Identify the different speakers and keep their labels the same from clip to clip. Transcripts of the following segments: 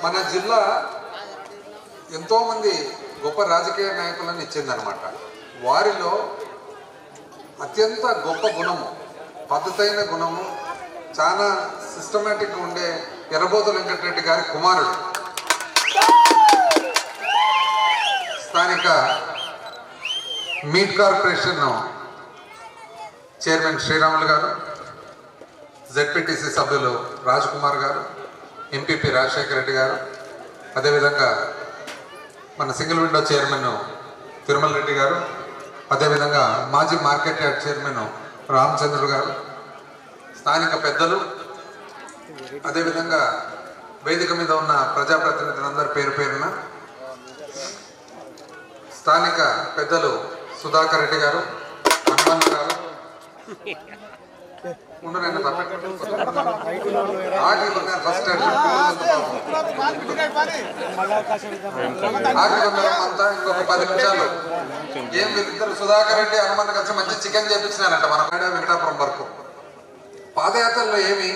Speaker 1: మన జిల్లా ఎంతోమంది గొప్ప రాజకీయ నాయకులను ఇచ్చిందనమాట. వారిలో అత్యంత గొప్ప గుణము, పద్ధతైన గుణము, చాలా సిస్టమేటిక్గా ఉండే ఎర్రబోతు వెంకటరెడ్డి గారి కుమారుడు, స్థానిక మీట్ కార్పొరేషన్ చైర్మన్ శ్రీరాములు గారు, జెడ్పీటీసీ సభ్యులు రాజ్ కుమార్ గారు, ఎంపీపీ రాజశేఖర రెడ్డి గారు, అదేవిధంగా మన single window chairman Tirumala Reddy గారు, అదేవిధంగా మాజీ మార్కెట్ యార్డ్ చైర్మన్ రామచంద్రుడు గారు, స్థానిక పెద్దలు, అదేవిధంగా వేదిక మీద ఉన్న ప్రజాప్రతినిధులందరి పేరు పేరున, స్థానిక పెద్దలు సుధాకర్ రెడ్డి గారు, హనుమన్న గారు, ఇంకొక 10 నిమిషాలు ఏం వీళ్ళిద్దరు సుధాకర్ రెడ్డి హనుమన్న కలిసి మంచి చికెన్ చేపించినారంట మన వెంకటాపురం వరకు. పాదయాత్రలో ఏమి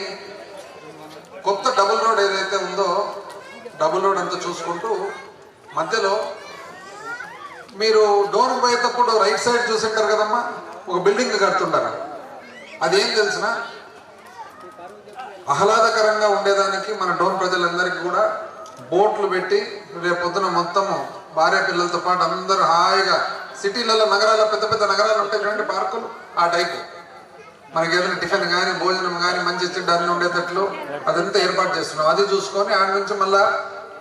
Speaker 1: కొత్త డబుల్ రోడ్ ఏదైతే ఉందో డబుల్ రోడ్ అంతా చూసుకుంటూ మధ్యలో మీరు డోర్ పోయేటప్పుడు రైట్ సైడ్ చూసింటారు కదమ్మా, ఒక బిల్డింగ్ కడుతుంటారు. అదేం తెలిసిన ఆహ్లాదకరంగా ఉండేదానికి మన డోన్ ప్రజలందరికీ కూడా బోట్లు పెట్టి రేపొద్దున మొత్తము భార్య పిల్లలతో పాటు అందరూ హాయిగా సిటీలలో నగరాల్లో పెద్ద పెద్ద నగరాలు ఉంటాయి చూడండి పార్కులు, ఆ టైపు మనకి ఏదైనా టిఫిన్ కానీ భోజనం కానీ మంచి చెడ్డ అన్నీ ఉండేటట్లు అదంతా ఏర్పాటు చేస్తున్నాం. అది చూసుకొని ఆడ నుంచి మళ్ళా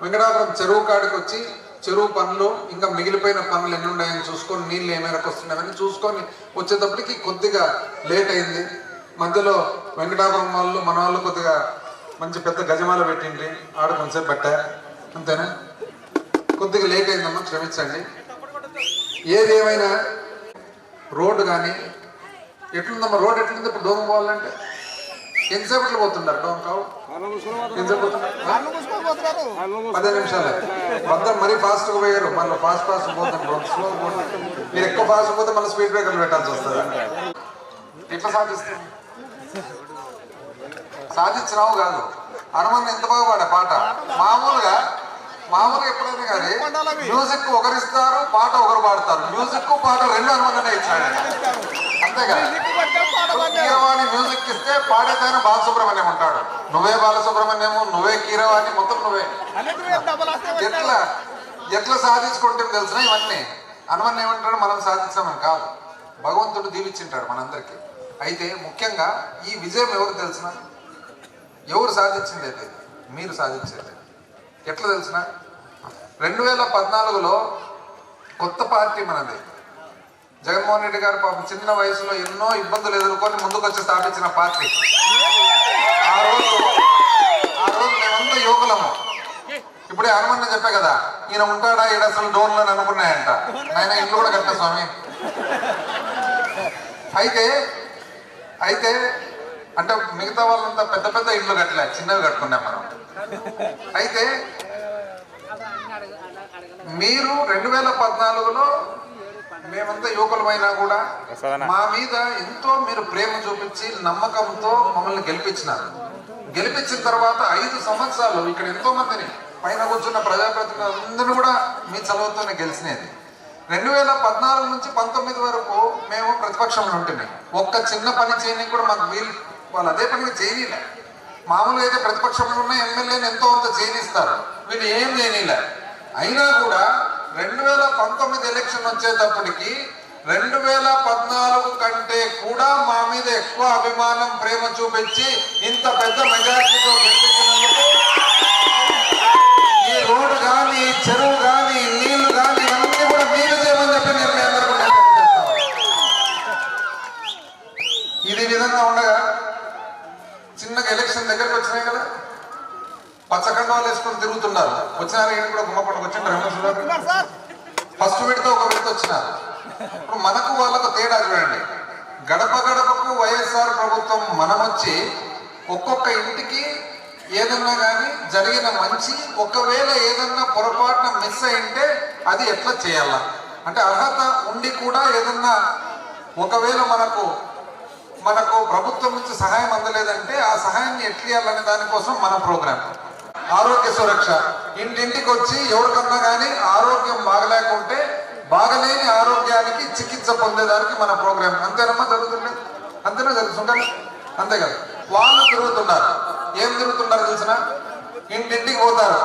Speaker 1: వెంకటాపురం చెరువు కాడికి వచ్చి చెరువు పనులు ఇంకా మిగిలిపోయిన పనులు ఎన్ని ఉన్నాయని చూసుకొని నీళ్ళు ఏ మేరకు వస్తున్నాయని చూసుకొని వచ్చేటప్పటికి కొద్దిగా లేట్ అయింది. మధ్యలో వెంకటాపురం వాళ్ళు మన వాళ్ళు కొద్దిగా మంచి పెద్ద గజమాల పెట్టిండ్రి, ఆడ కొంచెంసేపు పట్టారు, అంతేనా, కొద్దిగా లేట్ అయిందమ్మా, క్షమించండి. ఏది ఏమైనా రోడ్డు కానీ ఎట్లుందమ్మా, రోడ్ ఎట్లుంది ఇప్పుడు డోమ్ పోవాలంటే ఎంతసేపట్లో పోతున్నారు డోమ్ కావు, ఎంతసేపు 10 నిమిషాలే మొత్తం మరీ ఫాస్ట్గా పోయారు. మళ్ళీ ఫాస్ట్ పోతాం, స్లో పోతాం. మీరు ఎక్కువ ఫాస్ట్ పోతే మళ్ళీ స్పీడ్ బ్రేకర్లు పెట్టాల్సి వస్తుంది. ఎట్లా సాధిస్తాం? సాధించినావు కాదు, హనుమన్న ఎంత బాగా పాడే పాట. మామూలుగా ఎప్పుడైనా కానీ మ్యూజిక్ ఒకరిస్తారు, పాట ఒకరు పాడతారు. మ్యూజిక్ పాట రెండు హనుమన్ననే ఇచ్చాడు, అంతేగా. కీరవాణి మ్యూజిక్ ఇస్తే పాడేదైనా బాలసుబ్రహ్మణ్యం ఉంటాడు, నువ్వే బాలసుబ్రహ్మణ్యము, నువ్వే కీరవాణి, మొత్తం నువ్వే. ఎట్లా సాధించుకుంటే తెలిసిన ఇవన్నీ హనుమన్న ఏమంటాడు, మనం సాధించామని కాదు, భగవంతుడు దీవించింటాడు మనందరికీ. అయితే ముఖ్యంగా ఈ విజయం ఎవరు తెలిసిన, ఎవరు సాధించింది? మీరు సాధించేది. ఎట్లా తెలిసిన 2014లో కొత్త పార్టీ మనది. జగన్మోహన్ రెడ్డి గారు పాపం చిన్న వయసులో ఎన్నో ఇబ్బందులు ఎదుర్కొని ముందుకు వచ్చి స్థాపించిన పార్టీ. ఆ రోజు మేమంతా యువకులము. ఇప్పుడే హనుమన్న చెప్పా కదా, ఈయన ఉంటాడా ఈడ అసలు డోన్లో అనుకున్నాయంట, ఆయన ఇల్లు కూడా కట్ట స్వామి. అయితే అంటే మిగతా వాళ్ళంతా పెద్ద పెద్ద ఇల్లు కట్టలే, చిన్నవి కట్టుకున్నాం మనం. అయితే మీరు 2014లో మేమంతా యువకులమైనా కూడా మా మీద ఎంతో మీరు ప్రేమ చూపించి నమ్మకంతో మమ్మల్ని గెలిపించినారు. గెలిపించిన తర్వాత 5 సంవత్సరాలు ఇక్కడ ఎంతో మందిని పైన కూర్చున్న ప్రజాప్రతినిధులందరినీ కూడా మీ చదువుతోనే గెలిచినది. 2014 నుంచి 19 వరకు మేము ప్రతిపక్షంలో ఉంటున్నాం. ఒక్క చిన్న పని చేయడానికి కూడా మాకు వాళ్ళు అదే పని చేయనీలే. మామూలుగా అయితే ప్రతిపక్షంలో ఉన్న ఎమ్మెల్యేని ఎంతో అంత చేయనిస్తారు, వీళ్ళు ఏం చేయనీలే. అయినా కూడా 2019 ఎలక్షన్ వచ్చేటప్పటికి 2014 కంటే కూడా మా మీద ఎక్కువ అభిమానం ప్రేమ చూపించి ఇంత పెద్ద మెజార్టీతో గెలిపించినందుకు ఈ రోడ్డు కానీ, ఈ చెరువు కానీ, నీళ్లు కానీ ఇవన్నీ కూడా మీరు చేయమని చెప్పి నేను మీ అందరూ కూడా చెప్తాను. ఇది విధంగా ఉండగా చిన్నగా ఎలక్షన్ దగ్గరకు వచ్చినాయి కదా, పచ్చకండాలు వేసుకొని తిరుగుతున్నారు. వచ్చినారు కూడా గుమ్మపండుకు వచ్చింటారు. ఫస్ట్ విడత ఒక విడత వచ్చినారు. ఇప్పుడు మనకు వాళ్ళకు తేడా చూడండి. గడప గడపకు వైఎస్ఆర్ ప్రభుత్వం మనం వచ్చి ఒక్కొక్క ఇంటికి ఏదన్నా కానీ జరిగిన మంచి, ఒకవేళ ఏదన్నా పొరపాటున మిస్ అయింటే అది ఎట్లా చేయాలా అంటే అర్హత ఉండి కూడా ఏదన్నా ఒకవేళ మనకు ప్రభుత్వం నుంచి సహాయం అందలేదంటే ఆ సహాయాన్ని ఎట్లా చేయాలనే దానికోసం మన ప్రోగ్రామ్. ఆరోగ్య సురక్ష. ఇంటింటికి వచ్చి ఎవరికన్నా కానీ ఆరోగ్యం బాగలేకుంటే బాగలేని ఆరోగ్యానికి చికిత్స పొందేదానికి మన ప్రోగ్రామ్. అంతేనమ్మా జరుగుతుంది? అంతేనా జరుగుతుంటారు? అంతే కదా. వాళ్ళు తిరుగుతున్నారు. ఏం తిరుగుతున్నారు తెలిసిన? ఇంటింటికి పోతారు.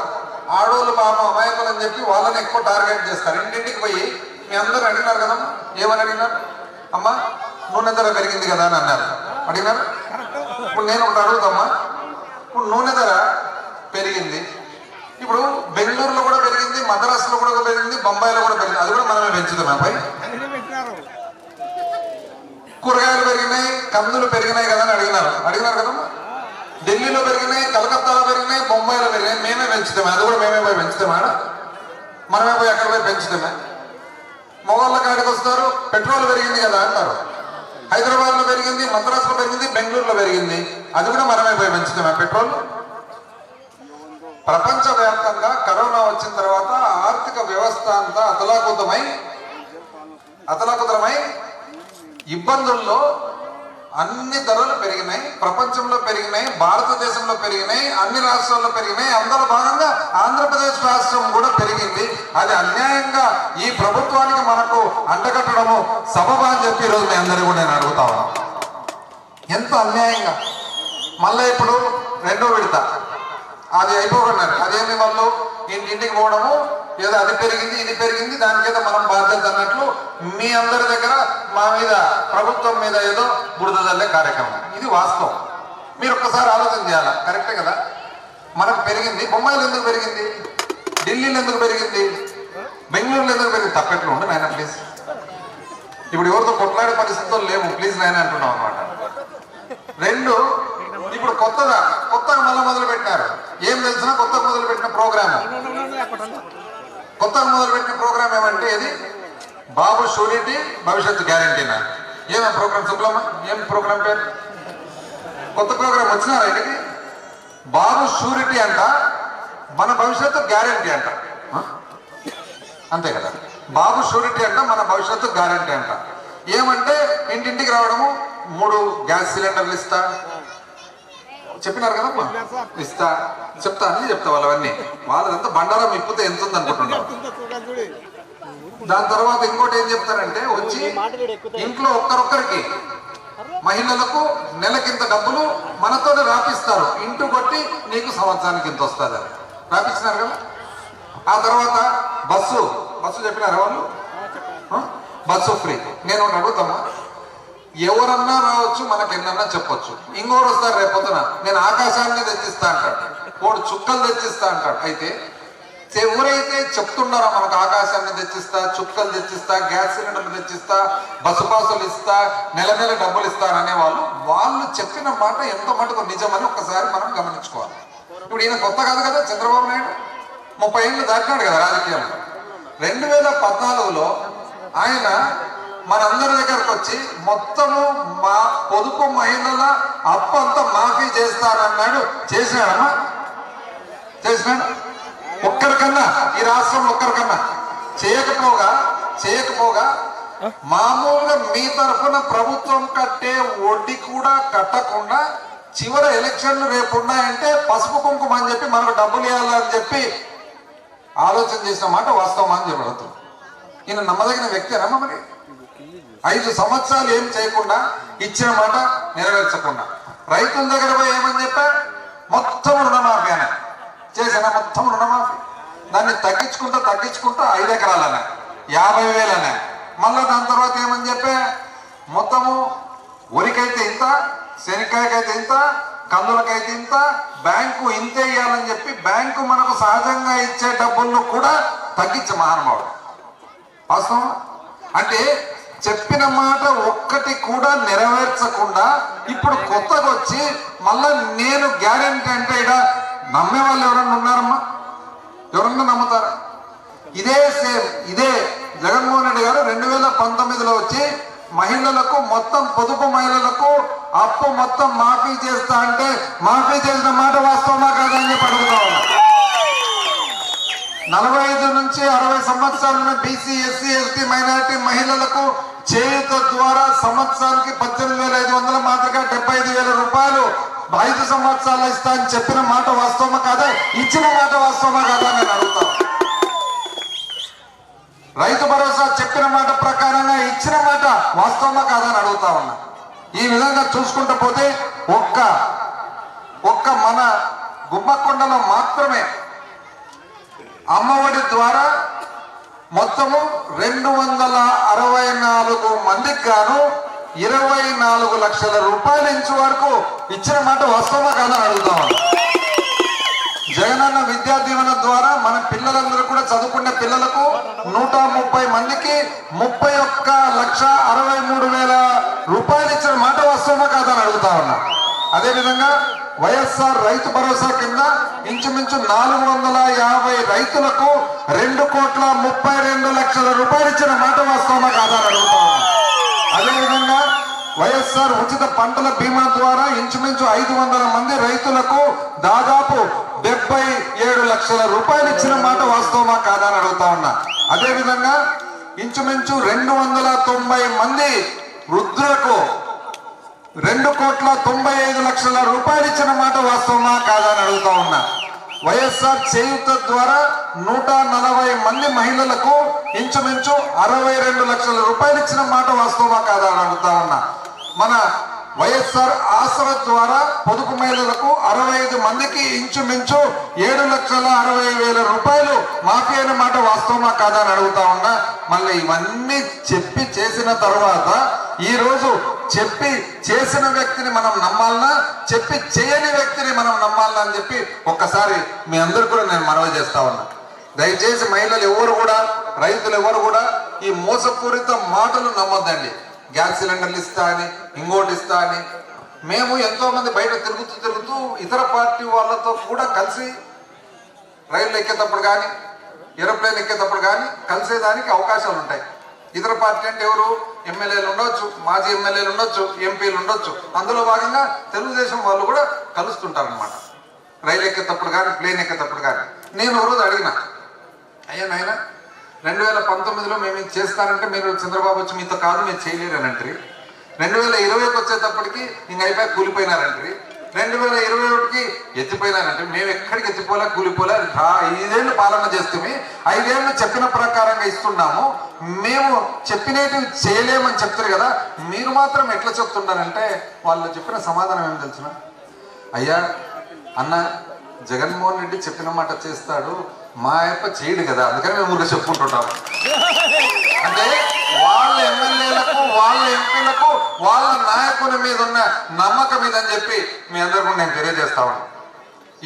Speaker 1: ఆడోళ్ళు పాపం అమాయకులు అని చెప్పి వాళ్ళని ఎక్కువ టార్గెట్ చేస్తారు. ఇంటింటికి పోయి మీ అందరూ అడిగినారు కదమ్మా, ఏమని అడిగినారు? అమ్మా నూనె ధర పెరిగింది కదా అని అన్నారు. అడిగినారు? ఇప్పుడు నేను ఒకటి అడుగుతామ్మా, ఇప్పుడు నూనె ధర పెరిగింది. ఇప్పుడు బెంగళూరులో కూడా పెరిగింది, మద్రాసులో కూడా పెరిగింది, బొంబాయిలో కూడా పెరిగింది. అది కూడా మనమే పెంచుతాం. అబ్బాయి కూరగాయలు పెరిగినాయి, కందులు పెరిగినాయి కదా అని అడిగినారు కదమ్మా. ఢిల్లీలో పెరిగినాయి, కలకత్తాలో పెరిగినాయి, బొంబాయిలో పెరిగినాయి. మేమే పెంచుతామే. అది కూడా మేమే పోయి పెంచుతామా? మనమే పోయి అక్కడ పోయి పెంచుతామే. మొగోళ్ళ కాడికి వస్తారు, పెట్రోల్ పెరిగింది కదా అంటారు. హైదరాబాద్లో పెరిగింది, మద్రాసులో పెరిగింది, బెంగళూరులో పెరిగింది. అది కూడా మనమే పోయి పెంచుతామే పెట్రోల్. ప్రపంచవ్యాప్తంగా కరోనా వచ్చిన తర్వాత ఆర్థిక వ్యవస్థ అంతా అతలాకుతలమై ఇబ్బందుల్లో అన్ని ధరలు పెరిగినాయి. ప్రపంచంలో పెరిగినాయి, భారతదేశంలో పెరిగినాయి, అన్ని రాష్ట్రాల్లో పెరిగినాయి. అందులో భాగంగా ఆంధ్రప్రదేశ్ రాష్ట్రం కూడా పెరిగింది. అది అన్యాయంగా ఈ ప్రభుత్వానికి మనకు అంటగట్టడము సబబా అని చెప్పి ఈరోజు మీ అందరూ కూడా నేను అడుగుతా ఉన్నాను. ఎంత అన్యాయంగా. మళ్ళీ ఇప్పుడు రెండో విడత అది అయిపోకున్నారు. అదేమి వాళ్ళు ఇంటింటికి పోవడము, ఏదో అది పెరిగింది ఇది పెరిగింది దానికేదో మనం బాధ్యత అన్నట్లు మీ అందరి దగ్గర మా మీద, ప్రభుత్వం మీద ఏదో బురద జల్లే కార్యక్రమం. ఇది వాస్తవం. మీరు ఒక్కసారి ఆలోచన చేయాలా. కరెక్టే కదా. మనకు పెరిగింది. బొంబాయిలో ఎందుకు పెరిగింది? ఢిల్లీలో ఎందుకు పెరిగింది? బెంగళూరులో ఎందుకు పెరిగింది? తప్పెట్లు ఉండు నాయన ప్లీజ్. ఇప్పుడు ఎవరితో కొట్లాడే పరిస్థితుల్లో లేవు. ప్లీజ్ నాయన అంటున్నాం అనమాట. రెండు, ఇప్పుడు కొత్తగా మళ్ళీ మొదలు పెట్టినారు. ఏం తెలిసినా కొత్తగా మొదలుపెట్టిన ప్రోగ్రామ్ ఏమంటే ఇది బాబు షూరిటీ భవిష్యత్తు గ్యారంటీనా? ఏమే ప్రోగ్రామ్ శుక్లమ్మ? ఏం ప్రోగ్రామ్ పేరు? కొత్త ప్రోగ్రామ్ వచ్చినారా ఇంటికి? బాబు షూరిటీ అంట, మన భవిష్యత్తు గ్యారంటీ అంట. అంతే కదా. బాబు షూరిటీ అంట, మన భవిష్యత్తు గ్యారంటీ అంట. ఏమంటే ఇంటింటికి రావడము, 3 గ్యాస్ సిలిండర్లు ఇస్తా చెప్పినారు కదమ్మా. ఇస్తా చెప్తా అన్ని చెప్తా. వాళ్ళవన్నీ వాళ్ళదంతా బండారం ఇప్పితే ఎంత ఉంది అనుకుంటున్నారు. దాని తర్వాత ఇంకోటి ఏం చెప్తారంటే, వచ్చి ఇంట్లో ఒక్కరొక్కరికి మహిళలకు నెలకింత డబ్బులు మనతోనే రాపిస్తారు. ఇంటి కొట్టి నీకు సంవత్సరానికి ఇంత వస్తుంది అని రాపిస్తున్నారు కదా. ఆ తర్వాత బస్సు చెప్పినారు వాళ్ళు, బస్సు ఫ్రీ. నేను ఒకటి అడుగుతామా, ఎవరన్నా రావచ్చు, మనకి ఎన్నన్నా చెప్పొచ్చు. ఇంకోరు వస్తారు రేపొద్దున నేను ఆకాశాన్ని తెచ్చిస్తా అంటాడు, వాడు చుక్కలు తెచ్చిస్తా అంటాడు. అయితే ఎవరైతే చెప్తున్నారో మనకు ఆకాశాన్ని తెచ్చిస్తా, చుక్కలు తెచ్చిస్తా, గ్యాస్ సిలిండర్లు తెచ్చిస్తా, బస్సు పాసులు ఇస్తా, నెల డబ్బులు ఇస్తారనే వాళ్ళు చెప్పిన మాట ఎంత మటుకు నిజమని ఒక్కసారి మనం గమనించుకోవాలి. ఇప్పుడు ఈయన కొత్త కాదు కదా. చంద్రబాబు నాయుడు 30 ఏళ్ళు దాటినాడు కదా రాజకీయంలో. 2014లో ఆయన మనందరి దగ్గరకు వచ్చి మొత్తము మా పొదుపు మహిళల అప్పు అంతా మాఫీ చేస్తానన్నాడు. చేసినాడమ్మా? చేసినాడు? ఒక్కరికన్నా ఈ రాష్ట్రంలో ఒక్కరికన్నా చేయకపోగా మామూలుగా మీ తరఫున ప్రభుత్వం కట్టే వడ్డీ కూడా కట్టకుండా చివరి ఎలక్షన్లు రేపు ఉన్నాయంటే పసుపు కుంకుమ అని చెప్పి మనకు డబ్బులు ఇవ్వాలని చెప్పి ఆలోచన చేసిన మాట వాస్తవం అని చెప్పగలుగుతాం. ఈయన నమ్మదగిన వ్యక్తేనమ్మా? మరి 5 సంవత్సరాలు ఏం చేయకుండా, ఇచ్చిన మాట నెరవేర్చకుండా, రైతుల దగ్గర పోయి ఏమని చెప్పా, మొత్తం రుణమాఫీ అని చేసిన, మొత్తం రుణమాఫీ. దాన్ని తగ్గించుకుంటూ 5 ఎకరాలనే 50,000 మళ్ళీ దాని తర్వాత ఏమని చెప్పా, మొత్తము వరికైతే ఇంత, శనక్కాయకైతే ఇంత, కందులకైతే ఇంత, బ్యాంకు ఇంతే ఇవ్వాలని చెప్పి బ్యాంకు మనకు సహజంగా ఇచ్చే డబ్బులను కూడా తగ్గించే మహానుభావుడు. వాస్తవం అంటే చెప్పిన మాట ఒక్కటి కూడా నెరవేర్చకుండా ఇప్పుడు కొత్తగా వచ్చి మళ్ళా నేను గ్యారెంటీ అంటే ఇక్కడ నమ్మే వాళ్ళు ఎవరన్నా ఉన్నారమ్మా? ఎవరన్నా నమ్ముతారా? ఇదే జగన్మోహన్ రెడ్డి గారు 2019లో వచ్చి మహిళలకు మొత్తం పొదుపు మహిళలకు అప్పు మొత్తం మాఫీ చేస్తా అంటే మాఫీ చేసిన మాట వాస్తవమా కాదని చెప్పి అడుగుతా ఉన్నా. 45 నుంచి 60 సంవత్సరాల బీసీ, ఎస్సీ, ఎస్టీ, మైనారిటీ మహిళలకు చేయూత ద్వారా సంవత్సరానికి 18,500 మాదిరిగా 75,000 రూపాయలు 5 సంవత్సరాలు ఇస్తా అని చెప్పిన మాట వాస్తవమా కాదా? ఇచ్చిన మాట వాస్తవమా కాదా నేను అడుగుతాను. రైతు భరోసా చెప్పిన మాట ప్రకారంగా ఇచ్చిన మాట వాస్తవమా కాదా అని అడుగుతా ఉన్నా. ఈ విధంగా చూసుకుంటూ పోతే ఒక్క మన గుమ్మకొండలో మాత్రమే అమ్మఒడి ద్వారా మొత్తము 264 మందికి గాను 24 లక్షల రూపాయలు ఇంచు వరకు ఇచ్చిన మాట వాస్తవమా కాదని అడుగుతామని. జగనన్న విద్యా దీవెన ద్వారా మన పిల్లలందరూ కూడా చదువుకునే పిల్లలకు 130 మందికి 31,63,000 రూపాయలు ఇచ్చిన మాట వాస్తవమా కాదని అడుగుతా ఉన్నా. అదేవిధంగా వైఎస్ఆర్ రైతు భరోసా కింద ఇంచుమించు 450 రైతులకు 2,32,00,000 రూపాయలు ఇచ్చిన మాట వాస్తవమా కాదని అడుగుతా ఉన్నా. అదేవిధంగా వైఎస్ఆర్ ఉచిత పంటల బీమా ద్వారా ఇంచుమించు 500 మంది రైతులకు దాదాపు 77 లక్షల రూపాయలు ఇచ్చిన మాట వాస్తవమా కాదని అడుగుతా ఉన్నా. అదేవిధంగా ఇంచుమించు 290 మంది వృద్ధులకు 2,95,00,000 రూపాయలు ఇచ్చిన మాట వాస్తవమా కాదని అడుగుతా ఉన్నా. వైఎస్ఆర్ చేయూత ద్వారా 140 మంది మహిళలకు ఇంచుమించు 62 లక్షల రూపాయలు ఇచ్చిన మాట వాస్తవమా కాదని అడుగుతా ఉన్నా. మన వైఎస్ఆర్ ఆసరా ద్వారా పొదుపు మహిళలకు 65 మందికి ఇంచుమించు 7,60,000 రూపాయలు మాఫీ అయిన మాట వాస్తవమా కాదా అని అడుగుతా ఉన్నా. మళ్ళీ ఇవన్నీ చెప్పి చేసిన తర్వాత ఈ రోజు చెప్పి చేసిన వ్యక్తిని మనం నమ్మాలనా, చెప్పి చేయని వ్యక్తిని మనం నమ్మాలనా అని చెప్పి ఒక్కసారి మీ అందరు కూడా నేను మనవి చేస్తా ఉన్నా. దయచేసి మహిళలు ఎవరు కూడా, రైతులు ఎవరు కూడా ఈ మోసపూరిత మాటలు నమ్మొద్దండి. గ్యాస్ సిలిండర్లు ఇస్తా అని, ఇంకోటి ఇస్తా అని. మేము ఎంతో మంది బయట తిరుగుతూ ఇతర పార్టీ వాళ్ళతో కూడా కలిసి రైళ్ళు ఎక్కేటప్పుడు కానీ, ఏరోప్లేన్ ఎక్కేటప్పుడు కానీ కలిసేదానికి అవకాశాలు ఉంటాయి. ఇతర పార్టీ అంటే ఎవరు? ఎమ్మెల్యేలు ఉండొచ్చు, మాజీ ఎమ్మెల్యేలు ఉండొచ్చు, ఎంపీలు ఉండొచ్చు. అందులో భాగంగా తెలుగుదేశం వాళ్ళు కూడా కలుస్తుంటారనమాట. రైలు ఎక్కేటప్పుడు కానీ, ప్లేన్ ఎక్కేటప్పుడు కానీ. నేను ఒకరోజు అడిగిన, అయ్యా నాయన 2019లో మేము ఇది చేస్తానంటే మీరు చంద్రబాబు వచ్చి మీతో కాదు మీరు చేయలేరనంటారు. 2020కి వచ్చేటప్పటికి ఇంక అయిపోయి కూలిపోయినారంటారు. 2021కి ఎత్తిపోయినారంటే మేము ఎక్కడికి ఎత్తిపోలే, కూలిపోలే. 5 ఏళ్ళు పాలన చేస్తే 5 ఏళ్ళు చెప్పిన ప్రకారంగా ఇస్తున్నాము, మేము చెప్పినవి చేయలేమని చెప్తారు కదా, మీరు మాత్రం ఎట్లా చెప్తున్నారంటే వాళ్ళు చెప్పిన సమాధానం ఏమి తెలుసునా? అయ్యా అన్న, జగన్మోహన్ రెడ్డి చెప్పిన మాట చేస్తాడు, మా అయ్యప్ప చేయడు కదా, అందుకని మేము ఊరికే చెప్పుకుంటుంటాము. అంటే వాళ్ళ ఎమ్మెల్యేలకు, వాళ్ళ ఎంపీలకు, వాళ్ళ నాయకుని మీద ఉన్న నమ్మకం ఇదని చెప్పి మీ అందరూ కూడా నేను తెలియజేస్తాను.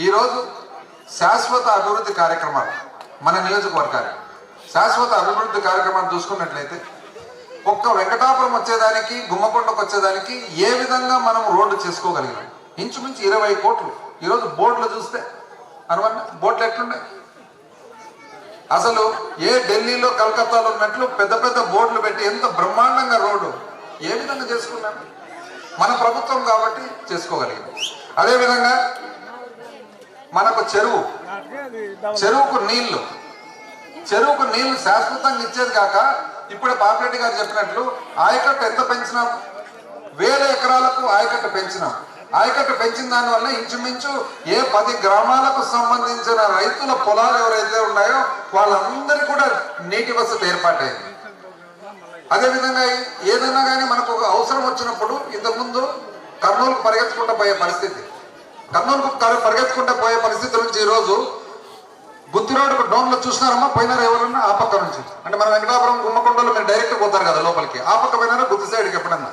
Speaker 1: ఈరోజు శాశ్వత అభివృద్ధి కార్యక్రమాలు మన నియోజకవర్గాలు శాశ్వత అభివృద్ధి కార్యక్రమాలు చూసుకున్నట్లయితే ఒక్క వెంకటాపురం వచ్చేదానికి, గుమ్మకొండకు వచ్చేదానికి ఏ విధంగా మనం రోడ్డు చేసుకోగలిగినాం? ఇంచుమించు 20 కోట్లు. ఈరోజు బోర్డులు చూస్తే అనువన్న బోర్డులు ఎట్లున్నాయి? అసలు ఏ ఢిల్లీలో, కలకత్తాలో ఉన్నట్లు పెద్ద పెద్ద బోర్డులు పెట్టి ఎంత బ్రహ్మాండంగా రోడ్డు ఏ విధంగా చేసుకున్నాం? మన ప్రభుత్వం కాబట్టి చేసుకోగలిగాం. అదేవిధంగా మనకు చెరువుకు నీళ్లు శాశ్వతంగా ఇచ్చేది కాక ఇప్పుడే పాపిరెడ్డి గారు చెప్పినట్లు ఆయకట్టు ఎంత పెంచినాం? 1000 ఎకరాలకు ఆయకట్టు పెంచినాం. ఆయకట్టు పెంచిన దానివల్ల ఇంచుమించు ఏ 10 గ్రామాలకు సంబంధించిన రైతుల పొలాలు ఎవరైతే ఉన్నాయో వాళ్ళందరికీ కూడా నీటి వసతి ఏర్పాటైంది. అదేవిధంగా ఏదైనా కానీ మనకు ఒక అవసరం వచ్చినప్పుడు ఇంతకుముందు కర్నూలుకు పరిగెత్తుకుంటూ పోయే పరిస్థితి నుంచి ఈరోజు బుద్ధి రోడ్డు డోన్లో చూసినారమ్మా, పోయినారా ఎవరన్నా? ఆ పక్క నుంచి అంటే మన వెంకటాపురం, గుమ్మకొండలో మీరు డైరెక్ట్ పోతారు కదా లోపలికి, ఆ పక్క పోయినారా? బుద్ధి సైడ్కి ఎప్పుడన్నా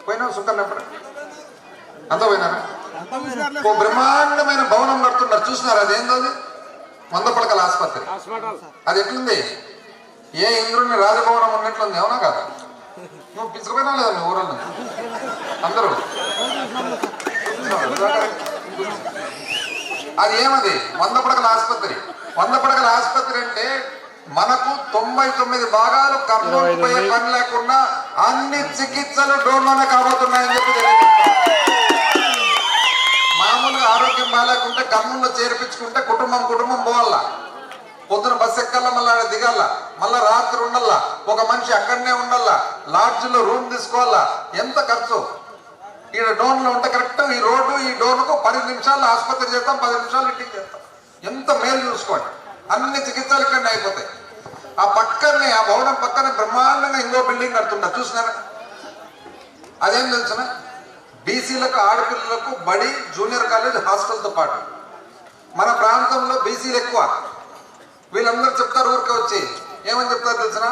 Speaker 1: పోయినా? సుక్కర్లు ఎప్పుడన్నా అంతా పోయినారా? ఓ బ్రహ్మాండమైన భవనం కడుతున్నారు, చూసినారు? అదేందో అది 100 పడకల ఆసుపత్రి. అది ఎట్లుంది? ఏ ఇంద్రుని రాజభవనం ఉన్నట్లుంది, అవునా కాదా? నువ్వు పిలుచుకుపోయినా లేదా మీ ఊరల్లో అందరూ? అది ఏమది? 100 పడకల ఆసుపత్రి. 100 పడకల ఆసుపత్రి అంటే మనకు 99 భాగాలు కర్నూలు పోయే పని లేకుండా అన్ని చికిత్సలు డ్రోన్లోనే కాబోతున్నాయని చెప్పి తెలియజేస్తాం. మామూలుగా ఆరోగ్యం బాగాలేకుంటే కర్నూలులో చేర్పించుకుంటే కుటుంబం పోవాలా, పొద్దున బస్సు ఎక్కల్లా, మళ్ళీ ఆడ దిగాల, మళ్ళీ రాత్రి ఉండల్లా, ఒక మనిషి అక్కడనే ఉండల్లా, లాడ్జ్లో రూమ్ తీసుకోవాలా, ఎంత ఖర్చు. ఈడ డోన్లో ఉంటే కరెక్ట్ ఈ రోడ్డు, ఈ డోన్కు 10 నిమిషాలు ఆసుపత్రి చేస్తాం, 10 నిమిషాలు ఇంటికి చేస్తాం. ఎంత మేలు చూసుకోండి, అన్ని చికిత్సలు ఇక్కడనే అయిపోతాయి. ఆ పక్కనే, ఆ భవనం పక్కనే బ్రహ్మాండంగా ఇంకో బిల్డింగ్ కడుతుంటారు, చూసినారా? అదేం తెలుసిన, బీసీలకు ఆడపిల్లలకు బడి, జూనియర్ కాలేజ్, హాస్టల్తో పాటు. మన ప్రాంతంలో బీసీలు ఎక్కువ. వీళ్ళందరూ చెప్తారు ఊరికే వచ్చి, ఏమని చెప్తారు తెలిసిన,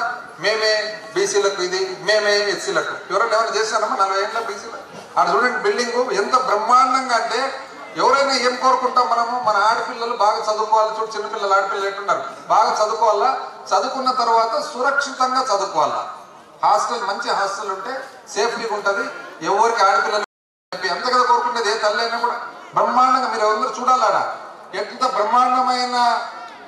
Speaker 1: మేమే బీసీలకు ఇది, మేమే ఎస్సీలకు. ఎవరైనా ఏమైనా చేశారమ్మా 40 ఏళ్ళ బీసీలకు? ఆడ చూడండి బిల్డింగు ఎంత బ్రహ్మాండంగా అంటే, ఎవరైనా ఏం కోరుకుంటాం మనము, మన ఆడపిల్లలు బాగా చదువుకోవాలి. చూడు చిన్నపిల్లలు ఆడపిల్లలు ఎట్టున్నారు, బాగా చదువుకోవాలా, చదువుకున్న తర్వాత సురక్షితంగా చదువుకోవాలా. హాస్టల్, మంచి హాస్టల్ ఉంటే సేఫ్టీగా ఉంటుంది, ఎవరికి ఆడపిల్లలు అంత కదా కోరుకునేది. ఏ తల్లి అయినా కూడా బ్రహ్మాండంగా మీరు ఎవరు చూడాలాడా ఎంత బ్రహ్మాండమైన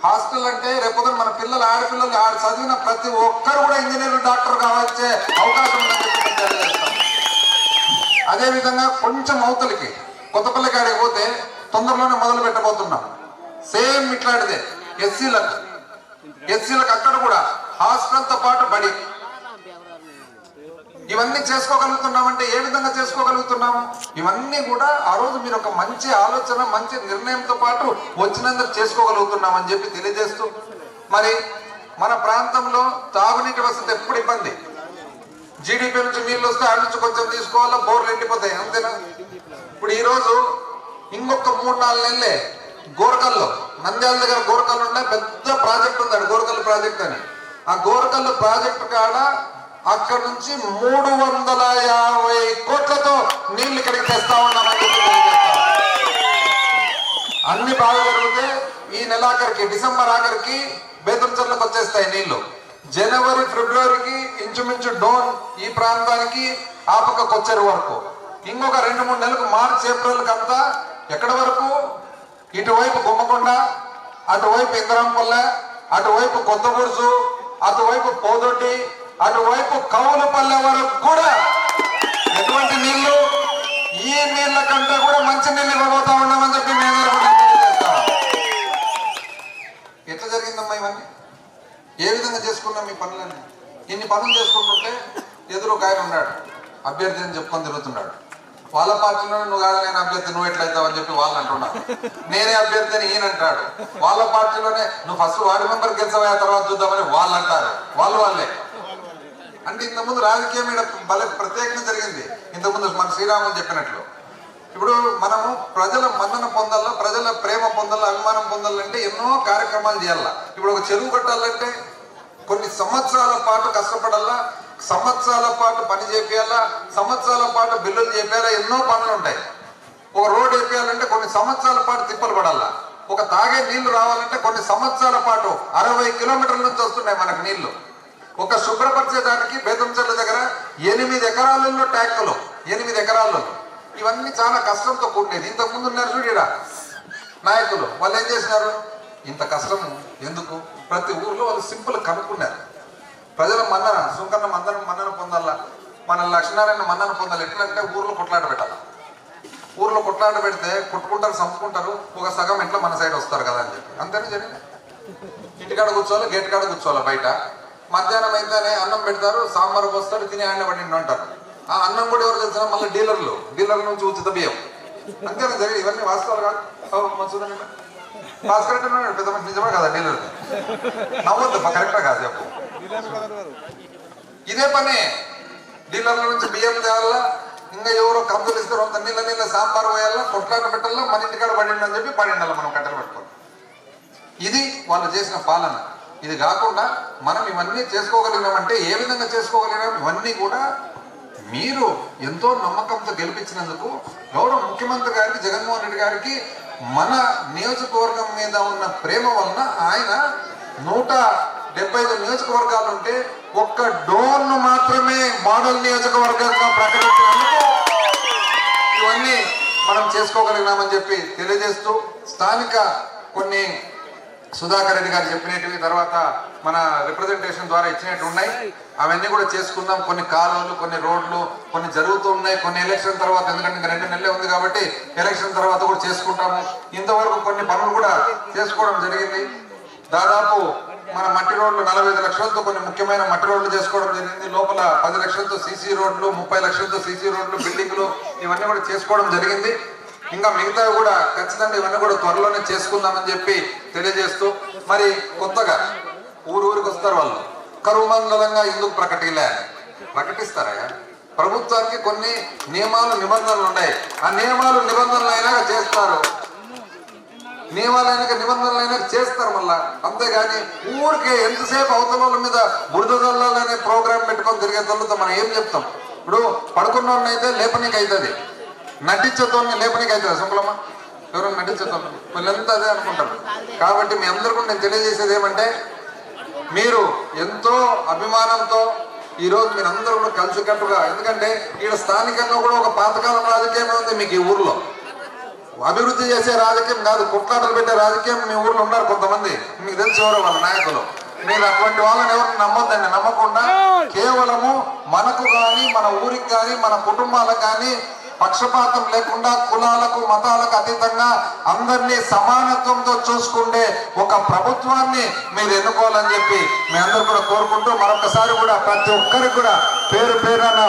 Speaker 1: హాస్టల్ అంటే, రేపు మన పిల్లలు, ఆడపిల్లలు ఆడ చదివిన ప్రతి ఒక్కరు కూడా ఇంజనీర్, డాక్టర్ కావాల్సే అవకాశం ఉందని చెప్పి తెలియజేస్తాం. అదేవిధంగా కొంచెం అవతలికి కొత్తపల్లి కాడికి పోతే తొందరలోనే మొదలు పెట్టబోతున్నాం. సేమ్ ఇట్లాంటిదే ఎస్సీలకు అక్కడ కూడా హాస్టల్తో పాటు బడి. ఇవన్నీ చేసుకోగలుగుతున్నామంటే ఏ విధంగా చేసుకోగలుగుతున్నాము? ఇవన్నీ కూడా ఆ రోజు మీరు ఒక మంచి ఆలోచన, మంచి నిర్ణయంతో పాటు వచ్చినందుకు చేసుకోగలుగుతున్నామని చెప్పి తెలియజేస్తూ, మరి మన ప్రాంతంలో తాగునీటి వసతి ఎప్పుడు ఇబ్బంది. జీడిపి నుంచి నీళ్ళు వస్తే ఆడ నుంచి కొంచెం తీసుకోవాలా, బోర్లు ఎండిపోతాయి, అంతేనా? ఇప్పుడు ఈరోజు ఇంకొక 3-4 నెలలే గోరకల్లో, నంద్యాల దగ్గర గోరకల్లు ఉన్నాయి, పెద్ద ప్రాజెక్ట్ ఉంది, గోరకల్లు ప్రాజెక్ట్ అని. ఆ గోరకల్లు ప్రాజెక్టు కాడ అక్కడ నుంచి 350 కోట్లతో నీళ్లు ఇక్కడికి తెస్తా ఉన్నామని చెప్పి తెలియజేస్తాం. అన్ని బాగా జరిగితే ఈ నెలాఖరికి, డిసెంబర్ ఆఖరికి బేతంచెర్లకు వచ్చేస్తాయి నీళ్లు. జనవరి, ఫిబ్రవరికి ఇంచుమించు డోన్ ఈ ప్రాంతానికి ఆపక కొచ్చేరు వరకు, ఇంకొక 2-3 నెలలకు మార్చి, ఏప్రిల్కి అంతా ఎక్కడి వరకు, ఇటువైపు గుమ్మకొండ, అటువైపు ఇంద్రాంపల్లె, అటువైపు కొత్తగూర్సు, అటువైపు పోదొడ్డి, అటువైపు కౌలుపల్లె వరకు కూడా ఎటువంటి నీళ్లు, ఈ నీళ్ల కంటే కూడా మంచి నీళ్ళు ఇవ్వబోతా ఉన్నామని చెప్పి మేము తెలియజేస్తాం. ఎట్లా జరిగిందమ్మా ఇవన్నీ? ఏ విధంగా చేసుకున్నాం ఈ పనులన్నీ? ఇన్ని పనులు చేసుకుంటుంటే ఎదురు ఒక ఆయన ఉన్నాడు, అభ్యర్థి అని చెప్పుకొని తిరుగుతున్నాడు. వాళ్ళ పార్టీలో నువ్వు కాదు నేను అభ్యర్థి, నువ్వు ఎట్లయితావు అని చెప్పి వాళ్ళు అంటున్నారు. నేనే అభ్యర్థి అని ఈయన అంటాడు. వాళ్ళ పార్టీలోనే నువ్వు ఫస్ట్ వార్డు మెంబర్ గెలిచవా, తర్వాత చూద్దామని వాళ్ళు అంటారు. వాళ్ళే అంటే ఇంతకుముందు రాజకీయం మీద భలే ప్రత్యేకంగా జరిగింది. ఇంతకుముందు మన శ్రీరాములు చెప్పినట్లు, ఇప్పుడు మనము ప్రజల మన్నన పొందాలా, ప్రజల ప్రేమ పొందాలా, అభిమానం పొందాలంటే ఎన్నో కార్యక్రమాలు చేయాలా. ఇప్పుడు ఒక చెరువు కట్టాలంటే కొన్ని సంవత్సరాల పాటు కష్టపడాలా, సంవత్సరాల పాటు పని చేపియాలా, సంవత్సరాల పాటు బిల్లులు చేపియాలా, ఎన్నో పనులు ఉంటాయి. ఒక రోడ్ వేపియాలంటే కొన్ని సంవత్సరాల పాటు తిప్పలు పడాలా. ఒక తాగే నీళ్లు రావాలంటే కొన్ని సంవత్సరాల పాటు 60 కిలోమీటర్ల నుంచి వస్తున్నాయి మనకు నీళ్లు. ఒక శుభ్రపరిచేదానికి బేతంచెర్ల దగ్గర 8 ఎకరాలలో ట్యాంకులు, 8 ఎకరాలలో. ఇవన్నీ చాలా కష్టంతో కూడినది. ఇంతకుముందు ఉన్నారు చూడరా నాయకులు, వాళ్ళు ఏం చేసినారు, ఇంత కష్టం ఎందుకు, ప్రతి ఊర్లో వాళ్ళు సింపుల్ కనుక్కున్నారు. ప్రజల మన్నన, సుంకన్న మన్నన పొందాలా, మన లక్ష్మీనారాయణ మన్నన పొందాలి. ఎట్లంటే ఊర్లో కొట్లాట పెట్టాలి. ఊర్లో కొట్లాట పెడితే కొట్టుకుంటారు, చంపుకుంటారు, ఒక సగం ఇంట్లో మన సైడ్ వస్తారు కదా అని చెప్పి. అంతేనే జరిగింది. ఇంటికాడ కూర్చోవాలి, గేట్ కాడ కూర్చోవాలి. బయట మధ్యాహ్నం అయితేనే అన్నం పెడతారు, సాంబారు పోస్తారు, తిని ఆయన పడి అంటారు. ఆ అన్నం కూడా ఎవరు తెలిసిన మళ్ళీ డీలర్ల నుంచి ఉచిత బియ్యం. అంతేనా జరిగింది. ఇవన్నీ వాస్తవాలు కాదు. చూడండి, భాస్కర్ అంటే పెద్ద మంచి నిజమే కదా, డీలర్ నవ్వద్దు, కరెక్టా కాదు చెప్పు. ఇదే పని, డీలర్ల నుంచి బియ్యం తేవాలా, ఇంకా ఎవరో కంపెనీలు ఇస్తారు, అంత నీళ్ళ సాంబార్ పోయాలా, కొట్లాట పెట్టాలా, మన ఇంటికాడ పడిండి అని చెప్పి పడిండాలి మనం కట్టెలు పెట్టుకోవాలి. ఇది వాళ్ళు చేసిన పాలన. ఇది కాకుండా మనం ఇవన్నీ చేసుకోగలిగినామంటే ఏ విధంగా చేసుకోగలిగినాం, ఇవన్నీ కూడా మీరు ఎంతో నమ్మకంతో గెలిపించినందుకు గౌరవ ముఖ్యమంత్రి గారికి, జగన్మోహన్ రెడ్డి గారికి మన నియోజకవర్గం మీద ఉన్న ప్రేమ వలన ఆయన 175 నియోజకవర్గాలు ఉంటే ఒక్క డోన్ను మాత్రమే మోడల్ నియోజకవర్గంగా ప్రకటించినందుకు ఇవన్నీ మనం చేసుకోగలిగినామని చెప్పి తెలియజేస్తూ, స్థానిక కొన్ని సుధాకర్ రెడ్డి గారు చెప్పినవి, తర్వాత మన రిప్రజెంటేషన్ ద్వారా ఇచ్చినట్టు ఉన్నాయి, అవన్నీ కూడా చేసుకుందాం. కొన్ని కాలువలు, కొన్ని రోడ్లు, కొన్ని జరుగుతూ ఉన్నాయి. కొన్ని ఎలక్షన్ తర్వాత, ఎందుకంటే ఇంకా 2 నెలలే ఉంది కాబట్టి ఎలక్షన్ తర్వాత కూడా చేసుకుంటాము. ఇంతవరకు కొన్ని పనులు కూడా చేసుకోవడం జరిగింది. దాదాపు మన మట్టి రోడ్లు 45 లక్షలతో కొన్ని ముఖ్యమైన మట్టి రోడ్లు చేసుకోవడం జరిగింది. లోపల 10 లక్షలతో సీసీ రోడ్లు, 30 లక్షలతో సీసీ రోడ్లు, బిల్డింగ్లు, ఇవన్నీ కూడా చేసుకోవడం జరిగింది. ఇంకా మిగతావి కూడా ఖచ్చితంగా ఇవన్నీ కూడా త్వరలోనే చేసుకుందామని చెప్పి తెలియజేస్తూ, మరి కొత్తగా ఊరికి వస్తారు వాళ్ళు, కరువు మండలంగా ఎందుకు ప్రకటిస్తారా? ప్రభుత్వానికి కొన్ని నియమాలు నిబంధనలు ఉన్నాయి, ఆ నియమాలు నిబంధనలు అయినా చేస్తారు, నిబంధనలైనా చేస్తారు మళ్ళా. అంతేగాని ఊరికే ఎంతసేపు అవతల మీద బురద జల్లాలనే ప్రోగ్రాం పెట్టుకొని తిరిగే తల్లుతో మనం ఏం చెప్తాం? ఇప్పుడు పడుకున్న అయితే లేపనీకి అవుతుంది, నటించేతో లేపనీకి అవుతుంది. శుక్లమ్మ ఎవరైనా నటించేతో వీళ్ళంతా అదే అనుకుంటారు. కాబట్టి మీ అందరికీ నేను తెలియజేసేది ఏమంటే, మీరు ఎంతో అభిమానంతో ఈరోజు మీరు అందరూ కూడా కలిసికట్టుగా, ఎందుకంటే ఇక్కడ స్థానికంగా కూడా ఒక పాతకాలం రాజకీయం ఉంది మీకు ఈ ఊర్లో. అభివృద్ధి చేసే రాజకీయం కాదు, కొట్లాటలు పెట్టే రాజకీయం మీ ఊర్లో ఉన్నారు కొంతమంది, మీకు తెలిసి ఎవరో వాళ్ళ నాయకులు. మీరు అటువంటి వాళ్ళని ఎవరిని నమ్మొద్దండి. నమ్మకుండా కేవలము మనకు కానీ, మన ఊరికి కానీ, మన కుటుంబాలకు కానీ పక్షపాతం లేకుండా కులాలకు మతాలకు అతీతంగా అందరినీ సమానత్వంతో చూసుకుంటే ఒక ప్రభుత్వాన్ని మీరు ఎన్నుకోవాలని చెప్పి మీ అందరూ కూడా కోరుకుంటూ, మరొకసారి కూడా ప్రతి ఒక్కరికి కూడా పేరు పేరున